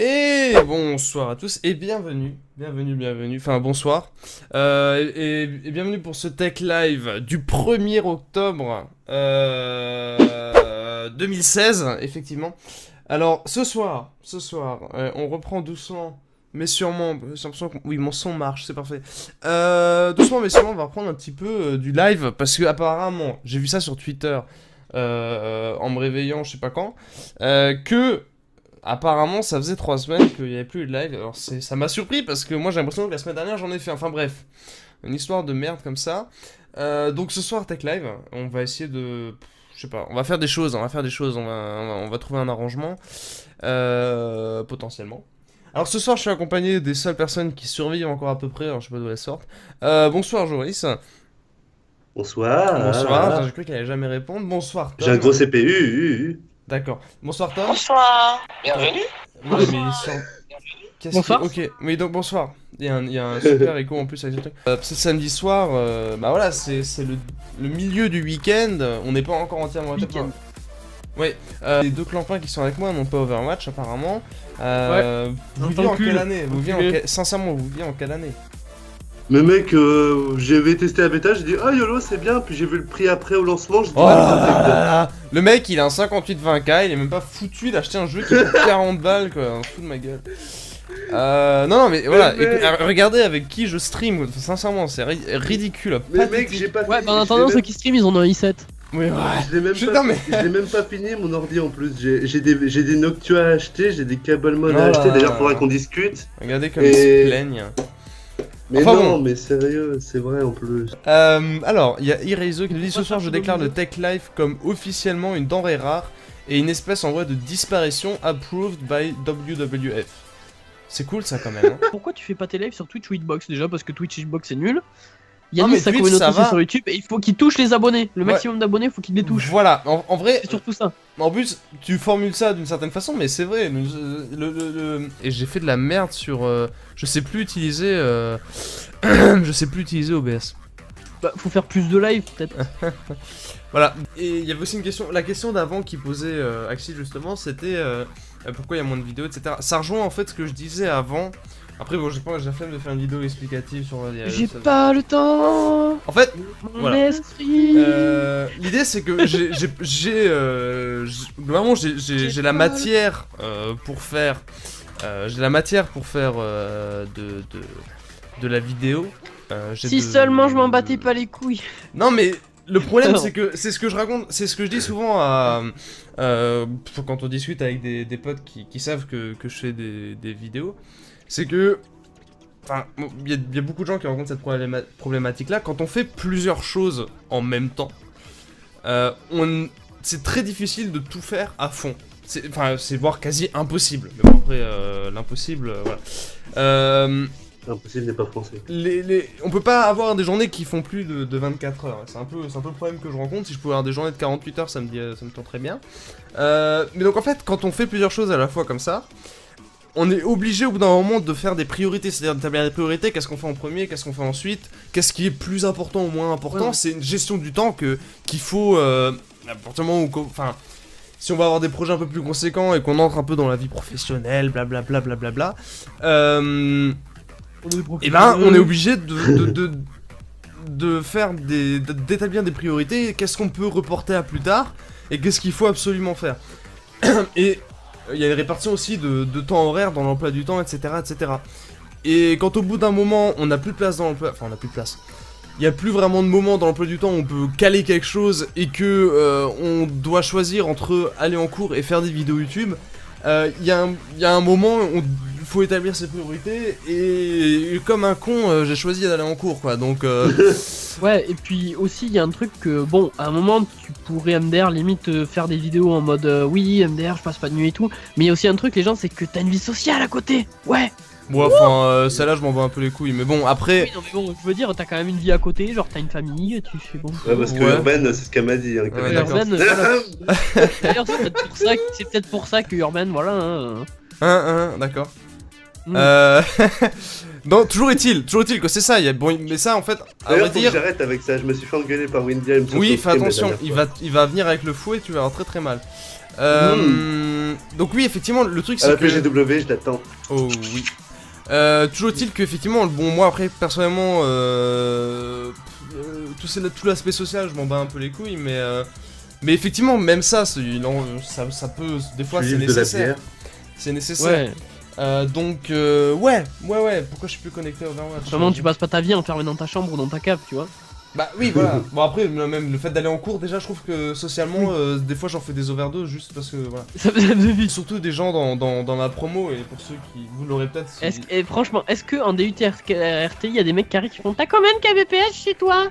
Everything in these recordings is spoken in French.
Et bonsoir à tous et bienvenue, enfin bonsoir, et bienvenue pour ce Tech Live du 1er octobre 2016, effectivement. Alors ce soir, on reprend doucement, mais sûrement, j'ai l'impression que oui, mon son marche, c'est parfait. Doucement mais sûrement, on va reprendre un petit peu du live, parce que apparemment, j'ai vu ça sur Twitter, en me réveillant, je sais pas quand, que... Apparemment, ça faisait 3 semaines qu'il n'y avait plus de live. Alors, ça m'a surpris parce que moi j'ai l'impression que la semaine dernière j'en ai fait. Enfin, bref, une histoire de merde comme ça. Donc, ce soir, Tech Live, on va essayer de. Je sais pas, on va faire des choses. On va trouver un arrangement. Potentiellement. Alors, ce soir, je suis accompagné des seules personnes qui survivent encore à peu près. Alors, je sais pas d'où elles sortent. Bonsoir, Joris. Bonsoir. Bonsoir. J'ai cru qu'elle allait jamais répondre. Bonsoir, Tom. J'ai un gros CPU. D'accord. Bonsoir, Tom. Bonsoir. Bienvenue. Ouais, mais ils sont... Bonsoir. Ok, mais donc bonsoir. Il y a un super écho en plus avec ce truc. C'est samedi soir, bah voilà, c'est le milieu du week-end. On n'est pas encore entièrement Week-end. Ouais, les deux clampins qui sont avec moi n'ont pas Overwatch apparemment. Ouais. Vous vivez en quelle année Sincèrement, vous vivez en quelle année? Mais mec, j'avais testé la bêta, j'ai dit ah YOLO c'est bien, puis j'ai vu le prix après au lancement, j'ai dit Oh là là. Le mec il a un 58-20K, il est même pas foutu d'acheter un jeu qui coûte 40 balles quoi, un fou de ma gueule. Non mais voilà, regardez avec qui je stream, sincèrement c'est ridicule. Mais mec, j'ai pas Ouais, fini, bah en attendant, ceux qui stream, ils en ont un i7. Oui, ouais. je l'ai même, Putain, mais... même pas fini mon ordi en plus, j'ai des Noctua à acheter, j'ai des Cablemon Oh à acheter, là d'ailleurs là. faudra qu'on discute. Regardez comme ils se plaignent. Mais Enfin, non, bon. mais sérieux, c'est vrai en plus. Alors, il y a Iraizo qui nous dit ce soir je déclare le Tech Life comme officiellement une denrée rare et une espèce en voie de disparition approved by WWF. C'est cool ça quand même. Hein. Pourquoi tu fais pas tes lives sur Twitch ou Hitbox déjà? Parce que Twitch Hitbox c'est nul. mais Yannis, sa Twitch, communauté ça c'est va. sur YouTube et il faut qu'il touche les abonnés. Le maximum d'abonnés, faut qu'il les touche. Voilà, en vrai, C'est surtout ça. en plus tu formules ça d'une certaine façon, mais c'est vrai. Et j'ai fait de la merde sur. Je sais plus utiliser. Je sais plus utiliser OBS. Bah, faut faire plus de live peut-être. Voilà, et il y avait aussi une question, la question d'avant qui posait Axel justement, c'était pourquoi il y a moins de vidéos, etc. Ça rejoint en fait ce que je disais avant. Après bon, j'ai la flemme de faire une vidéo explicative sur... J'ai pas le temps. En fait, Mon voilà. esprit. L'idée c'est que vraiment j'ai la matière pour faire... j'ai la matière pour faire de la vidéo. Si seulement je m'en battais pas les couilles. Non mais le problème c'est que c'est ce que je raconte, c'est ce que je dis souvent à quand on discute avec des potes qui savent que je fais des vidéos, c'est que enfin il y a beaucoup de gens qui rencontrent cette problématique là quand on fait plusieurs choses en même temps. C'est très difficile de tout faire à fond. C'est voire quasi impossible. Mais bon après l'impossible voilà. Impossible n'est pas français. On peut pas avoir des journées qui font plus de 24 heures. C'est un peu le problème que je rencontre. Si je pouvais avoir des journées de 48 heures, ça me tenterait bien. Mais donc en fait, quand on fait plusieurs choses à la fois comme ça, on est obligé au bout d'un moment de faire des priorités. C'est-à-dire d'établir des priorités. Qu'est-ce qu'on fait en premier, qu'est-ce qu'on fait ensuite, qu'est-ce qui est plus important ou moins important. Ouais. C'est une gestion du temps qu'il faut à partir du moment où, enfin. Si on va avoir des projets un peu plus conséquents et qu'on entre un peu dans la vie professionnelle, blablabla, et ben on est obligé de faire d'établir des priorités, qu'est-ce qu'on peut reporter à plus tard et qu'est-ce qu'il faut absolument faire. Et il y a une répartition aussi de temps horaire dans l'emploi du temps, etc., etc. Et quand au bout d'un moment on n'a plus de place dans l'emploi, enfin on n'a plus de place, il n'y a plus vraiment de moment dans l'emploi du temps où on peut caler quelque chose et que on doit choisir entre aller en cours et faire des vidéos YouTube, il y a un moment où faut établir ses priorités, et comme un con, j'ai choisi d'aller en cours, quoi, donc... Ouais, et puis aussi, il y a un truc que, bon, à un moment, tu pourrais MDR limite faire des vidéos en mode oui, MDR, je passe pas de nuit et tout. Mais il y a aussi un truc, les gens, c'est que t'as une vie sociale à côté. Ouais. Bon, enfin, celle-là, je m'en bats un peu les couilles, mais bon, après... Oui, non, mais bon, je veux dire, t'as quand même une vie à côté, genre t'as une famille, tu fais bon. Ouais, parce que Ouais. Urban, c'est ce qu'elle m'a dit. Hein, Ouais, Et d'accord. Urban, voilà. D'ailleurs, c'est peut-être pour ça que Urban, voilà. D'accord. Mm. Non, toujours est-il que c'est ça, bon, mais ça, en fait, à D'ailleurs, vrai faut que dire... j'arrête avec ça. Je me suis fait engueuler par Windy. elle me Oui, saute fais au pied, attention, la dernière il va venir avec le fouet, tu vas avoir très très mal. Donc oui, effectivement, le truc fois. À c'est la que... PGW, je l'attends. Oh oui. Toujours est-il qu'effectivement, bon, moi après, personnellement, tout l'aspect social, je m'en bats un peu les couilles, mais effectivement, même ça, ça peut, des fois, c'est Juste de la nécessaire. bière. C'est nécessaire. Ouais. Donc, ouais, pourquoi je suis plus connecté à Overwatch? Vraiment, tu passes pas ta vie enfermé dans ta chambre ou dans ta cave, tu vois. Bah oui, voilà. Bon, après, même le fait d'aller en cours, déjà, je trouve que socialement, des fois, j'en fais des overdoses juste parce que, voilà. Ça faisait vite. Surtout des gens dans ma promo, et pour ceux qui, vous l'aurez peut-être... si- Et franchement, est-ce que en DUT RTI, il y a des mecs qui arrivent qui font t'as combien de kbps chez toi?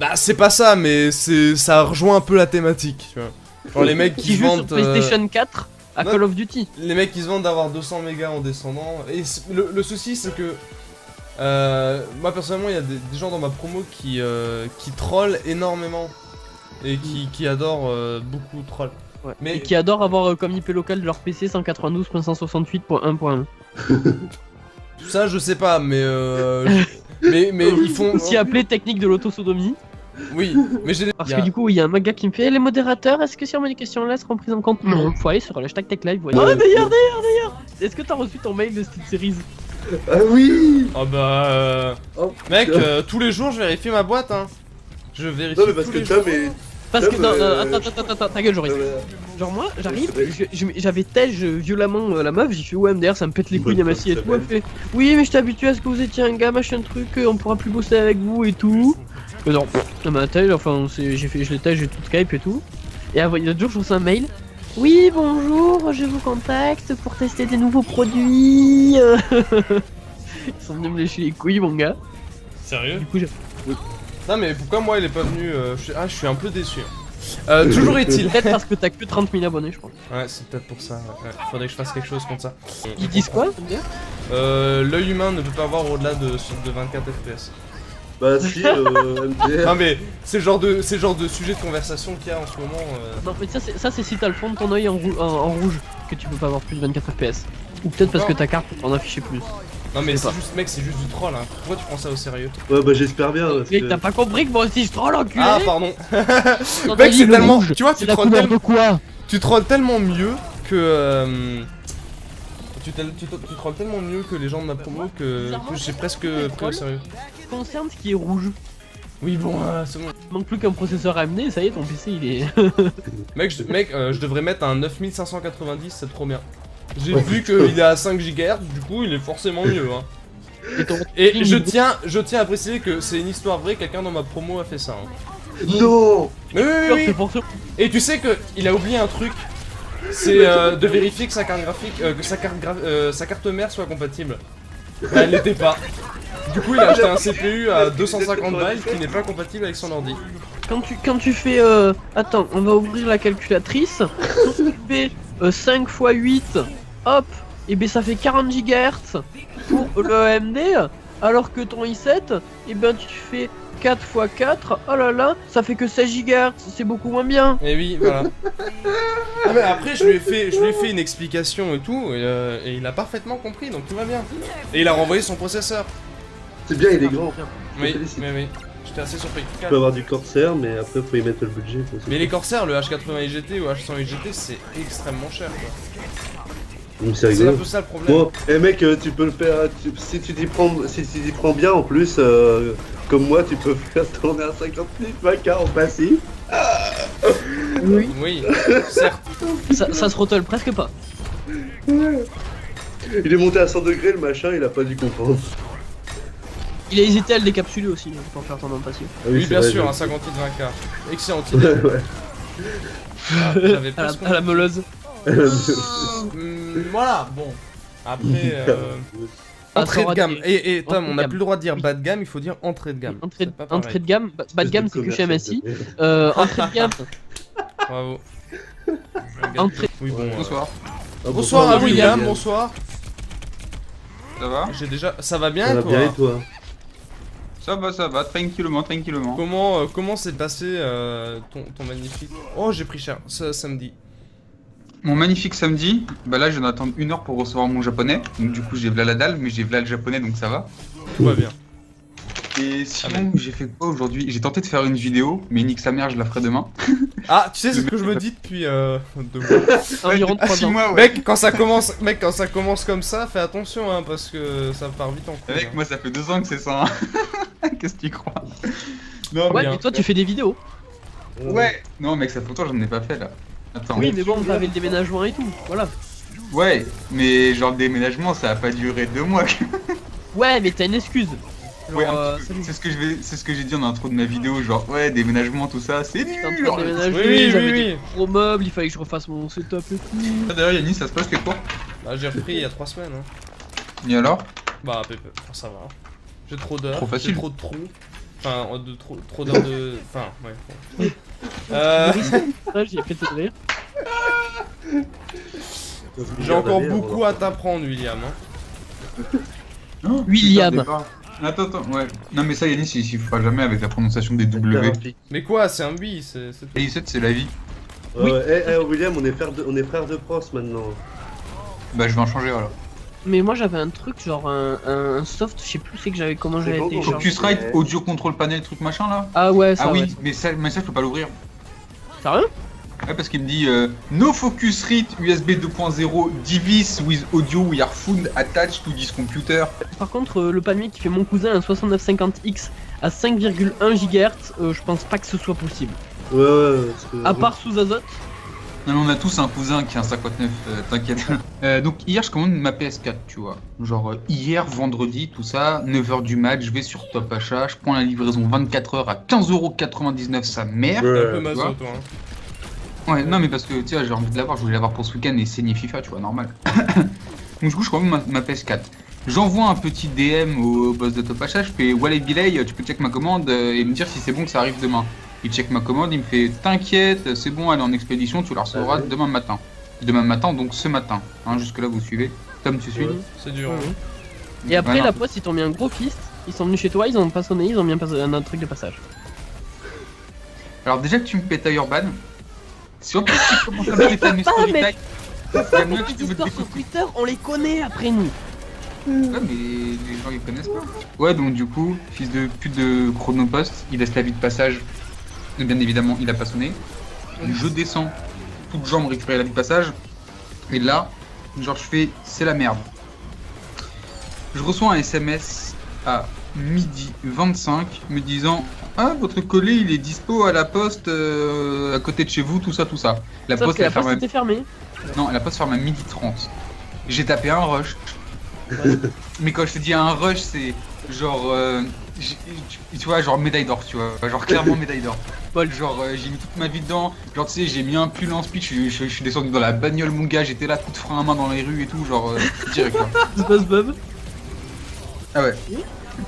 Bah, c'est pas ça, mais ça rejoint un peu la thématique, tu vois. Genre les mecs Qui qui se jouent sur vendent... PlayStation 4 à non. Call of Duty. Les mecs qui se vendent d'avoir 200 mégas en descendant. Et le souci, c'est que... moi, personnellement, il y a des gens dans ma promo qui trollent énormément. Et qui adorent beaucoup troll. Ouais. Mais- Et qui adorent avoir comme IP local de leur PC 192.168.1.1. Ça, je sais pas, mais... mais ils font... Aussi appelé technique de l'autosodomie. Oui, mais j'ai... Parce que du coup, il y a un mec qui me fait les modérateurs, est-ce que sur mes questions là seront prises en compte? Non, faut aller sur le hashtag TechLive. Ouais. Oh, d'ailleurs, est-ce que t'as reçu ton mail de Steel Series? Ah oui. Oh bah... Oh, Mec, putain. tous les jours, je vérifie ma boîte, hein. Je vérifie Non, mais parce tous que les Tom jours. est. Parce que, Tom, non, attends, ta gueule, Joris. Genre moi, j'arrive, j'avais tège violemment la meuf, j'ai fait ouais MDR ça me pète les couilles Bonne Yamassi et femme, tout, elle fait oui mais je t'ai habitué à ce que vous étiez un gars machin truc, on pourra plus bosser avec vous et tout. Mais genre, ma tège, enfin je l'ai tège, j'ai tout Skype et tout. Et il y a 2 jours je reçois un mail. Oui bonjour, je vous contacte pour tester des nouveaux produits. Ils sont venus me lécher les couilles mon gars. Sérieux? Du coup j'ai... Non mais pourquoi moi il est pas venu je suis un peu déçu. Toujours est-il. Peut-être parce que t'as que 30 000 abonnés je crois. Ouais, c'est peut-être pour ça. Ouais. Faudrait que je fasse quelque chose contre ça. Ils disent quoi MDR? L'œil humain ne peut pas voir au-delà de 24 FPS. Bah si, MDR. Non mais c'est le genre de sujet de conversation qu'il y a en ce moment. Non mais ça c'est si t'as le fond de ton œil en rouge que tu peux pas avoir plus de 24 FPS. Ou peut-être parce que ta carte peut en afficher plus. Non mais Je sais c'est pas. juste mec, c'est juste du troll hein. Pourquoi tu prends ça au sérieux? Ouais, bah j'espère bien. Parce Mec que... t'as pas compris que moi aussi je troll enculé. Ah pardon. Quand Mec t'as dit c'est le tellement... rouge, Tu vois, c'est la couleur de quoi? tu trolles tellement mieux que... Tu trolles tellement mieux que les gens de ma promo que j'ai presque pris au sérieux. Concerne ce qui est rouge. Oui bon, c'est bon. Il manque plus qu'un processeur AMD, ça y est ton PC il est... Mec, je devrais mettre un 9590, c'est trop bien. J'ai vu qu'il est à 5 GHz, du coup il est forcément mieux. Hein. Et je tiens à préciser que c'est une histoire vraie, quelqu'un dans ma promo a fait ça. Hein. Non. Mais oui. C'est pour ça. Et tu sais qu'il a oublié un truc, c'est de vérifier que sa carte graphique, sa carte mère soit compatible. Bah, elle l'était pas. Du coup il a acheté un CPU à 250 balles qui n'est pas compatible avec son ordi. Quand tu fais... Attends, on va ouvrir la calculatrice. Quand tu fais 5 x 8, hop, et ben ça fait 40 GHz pour le AMD. Alors que ton i7, et ben tu fais 4 x 4, oh là là, ça fait que 16 GHz, c'est beaucoup moins bien. Et oui, voilà. Ah, mais après, je lui ai fait une explication et tout, et il a parfaitement compris, donc tout va bien. Et il a renvoyé son processeur. C'est bien, il est grand. Oui, félicite. oui. J'étais assez surpris. Tu peux avoir du Corsair, mais après faut y mettre le budget. quoi, c'est Mais tout. les Corsair, le H80 IGT ou H100 IGT, c'est extrêmement cher, quoi. Donc c'est C'est un rigolo. peu ça le problème. Bon, et mec, tu peux le faire. Si tu t'y prends bien en plus, comme moi, tu peux faire tourner un 56 Maca en passif. Oui. Oui, certes. Ça se rotole presque pas. Il est monté à 100 degrés le machin, il a pas dû comprendre. Il a hésité à le décapsuler aussi, pour faire tourner en passif. Ah Oui, c'est bien vrai, sûr, je- un 58 20K. Excellente idée. Ouais. Ah, j'avais À pas ce la meuleuse. Voilà, bon. Après, Ah, ça entrée aura de gamme. des- Et Tom, entrée on de n'a gamme. plus le droit de dire Oui. bas de gamme, il faut dire entrée de gamme. Entrée, C'est pas pareil. entrée de gamme, bas de gamme c'est que chez MSI. Entrée de gamme, Bravo. Entrée- Oui, bon. Bonsoir. Bonsoir à William. William, bonsoir. Ça va? J'ai déjà. Ça va bien, Ça va quoi. bien et toi? Ça va, tranquillement, tranquillement. Comment s'est passé ton magnifique. Oh, j'ai pris cher ce samedi. Mon magnifique samedi, bah là je viens d'attendre 1 heure pour recevoir mon japonais. Donc du coup j'ai v'là la dalle, mais j'ai v'là le japonais donc ça va. Tout va bien. Et sinon j'ai fait quoi aujourd'hui? J'ai tenté de faire une vidéo, mais nique sa mère, je la ferai demain. Ah, tu sais ce que je me dis depuis 2 mois. environ 3 ans. mois, ouais. Mec, quand ça commence comme ça, fais attention, hein, parce que ça part vite en couille. Mec, moi ça fait 2 ans que c'est ça. Hein. Qu'est-ce que tu crois? Non, Ouais, bien. mais toi tu fais des vidéos. Ouais. Non mec, ça fait longtemps que j'en ai pas fait là. Attends. Oui, mais bon, t'avais le déménagement et tout, voilà. Ouais, mais genre le déménagement ça a pas duré 2 mois. Ouais, mais t'as une excuse. Genre, Ouais, un petit peu. salut. C'est ce que j'ai dit en intro de ma vidéo, genre ouais, déménagement tout ça, c'est J'étais en train dur. de déménager, Oui, j'avais oui, des oui. gros meubles, il fallait que je refasse mon setup et tout. Ah, d'ailleurs Yannis, ça se passe les cours? Bah, j'ai repris il y a 3 semaines. Hein. Et alors? Bah, ça va. J'ai trop d'heures, Trop facile. j'ai trop de trous. Enfin, trop d'heures de. Enfin, ouais. Bon. Ouais, j'ai fait de rire. J'ai encore beaucoup à t'apprendre, William. Hein. William. Putain, départ. Attends, ouais. Non mais ça Yannis, il s'y fera jamais avec la prononciation des W. Mais quoi, c'est un bi, c'est tout. Et 17 c'est la vie. William, on est frères de pros maintenant. Bah je vais en changer alors. Mais moi j'avais un truc, genre un soft, je sais plus c'est que j'avais comment C'est j'avais bon, téléchargé. Focusrite, audio control panel, truc machin là. Ah ouais, ça Ah oui, ouais. mais ça je peux pas l'ouvrir. Sérieux? Ouais parce qu'il me dit no Focusrite USB 2.0 device with audio we are found attached to this computer. Par contre, le palmier qui fait mon cousin un 6950X à 5,1 GHz, je pense pas que ce soit possible. Ouais, parce que... À part sous azote. Non, mais on a tous un cousin qui a un 59, t'inquiète. Donc hier je commande ma PS4, tu vois. Genre hier, vendredi, tout ça, 9h du mat, je vais sur Top Achat, je prends la livraison 24h à 15,99€ sa mère. T'es un peu Ouais. maso, vois. toi. Hein. Ouais, non mais parce que tu sais, j'ai envie de l'avoir, je voulais l'avoir pour ce week-end et saigner FIFA, tu vois, normal. Donc du coup je commande ma PS4. J'envoie un petit DM au boss de Top Achat, je fais Wallet Bilay, tu peux check ma commande et me dire si c'est bon que ça arrive demain. Il check ma commande, il me fait t'inquiète, c'est bon, elle est en expédition, tu la recevras ouais. demain matin. Demain matin, donc ce matin. Hein, jusque là vous suivez. Tom, tu suis? Ouais. C'est dur. Ouais. Hein. Et après Ouais, non. la poste ils t'ont mis un gros fist, ils sont venus chez toi, ils ont pas sonné, ils ont mis un truc de passage. Alors déjà que tu me pétais Urban, si en plus tu commences à me péter mes story mais- time, il y a mieux que Les je te mette histoires des sur coups. Twitter, on les connaît après nous. Ouais, mais les gens ils connaissent pas. Ouais, donc du coup, fils de pute de Chronopost, il laisse la vie de passage. Et bien évidemment, il a pas sonné. Je descends, toute jambe récupérer la vie de passage. Et là, genre je fais, c'est la merde. Je reçois un SMS à midi 25 me disant ah votre colis il est dispo à la poste à côté de chez vous, tout ça, tout ça. La Sauf poste que la elle ferme poste à... était fermée. Non, la poste ferme à midi 30. J'ai tapé un rush. Mais quand je te dis un rush, c'est genre tu vois, genre médaille d'or, tu vois, genre clairement médaille d'or. Genre j'ai mis toute ma vie dedans, genre tu sais, j'ai mis un pull en speed, je suis descendu dans la bagnole mon gars, j'étais là coup de frein à main dans les rues et tout, genre direct quoi. SpongeBob. Ah ouais.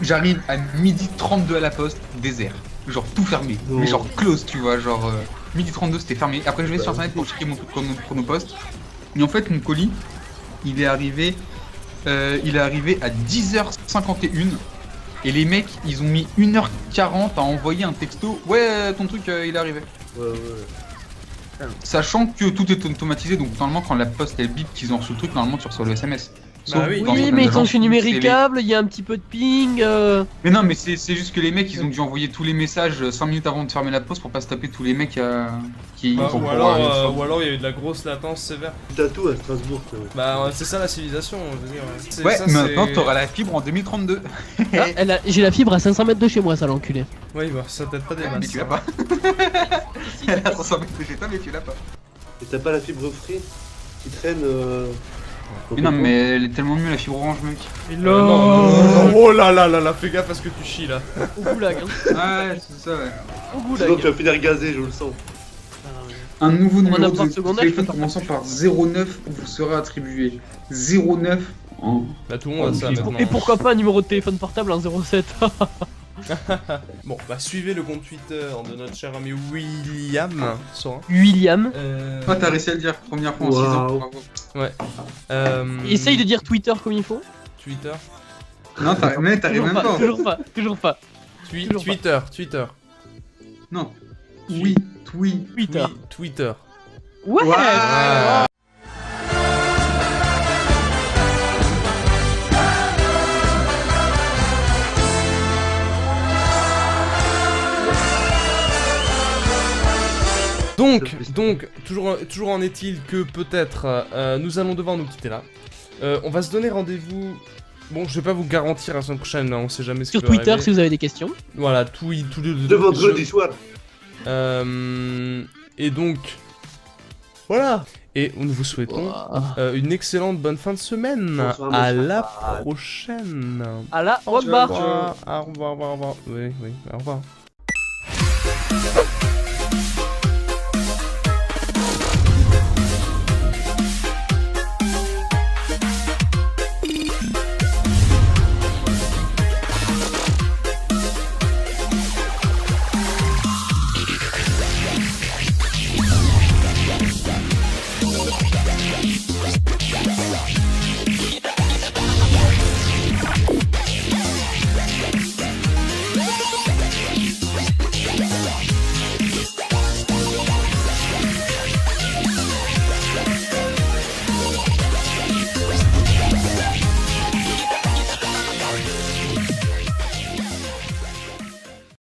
J'arrive à midi 32 à la poste, désert. Genre tout fermé. Oh. Mais genre close, tu vois, genre midi 32 c'était fermé. Après je vais sur internet pour checker mon truc chronopost. Et en fait mon colis, il est arrivé à 10h51. Et les mecs, ils ont mis 1h40 à envoyer un texto. Ouais, ton truc il est arrivé. Ouais. Sachant que tout est automatisé, donc normalement quand la poste elle bip qu'ils ont reçu le truc, normalement tu reçois le SMS. Bah oui. dans Oui, certaines mais agences, quand je suis c'est numéricable, il y a un petit peu de ping. Mais non, mais c'est juste que les mecs ils ont dû envoyer tous les messages 5 minutes avant de fermer la poste pour pas se taper tous les mecs qui. Bah, pour ou pouvoir- alors il y a eu de la grosse latence sévère. T'as tout à Strasbourg, toi. Bah c'est ça la civilisation, je veux dire. C'est- Ouais, ça, maintenant c'est- t'auras la fibre en 2032. J'ai la fibre à 500 mètres de chez moi, ça l'enculé. Oui, bah ça t'aide pas des Mais masses. tu l'as hein. pas. Elle a 500 mètres de chez toi, mais tu l'as pas. Et t'as pas la fibre free qui traîne Mais non, mais elle est tellement mieux la fibre orange, mec. Non, non, non, oh là là là là, fais gaffe à ce que tu chies là. Au goulag, hein. Ouais, c'est ça, ouais. Au Sinon goulag. tu vas finir gazé, je le sens. Un nouveau On en a numéro besoin de de secondaire, je téléphone peux commençant par 09 vous sera attribué. 09 Oh. Bah tout le monde a ça maintenant. Et pourquoi pas un numéro de téléphone portable en 07? Bon, bah suivez le compte Twitter de notre cher ami William Sorin. William. Toi, t'as réussi à le dire première fois en 6 ans. Waouh. Bravo. Essaye de dire Twitter comme il faut. Twitter. Non, mais t'arrives même pas. Toujours pas, toujours pas. Toujours pas. Twitter. Non. Oui, Twitter. Twitter. Ouais. Ouais. Donc, toujours en est-il que peut-être nous allons devoir nous quitter là. On va se donner rendez-vous. Bon, je vais pas vous garantir la semaine prochaine, là, on sait jamais ce qui Sur peut Twitter arriver. si vous avez des questions. Voilà, tous les De vendredi soir. Et donc, voilà. Et nous vous souhaitons une excellente bonne fin de semaine. Bonsoir, À monsieur. la prochaine. À la Au revoir. revoir. Au revoir. Oui, au revoir.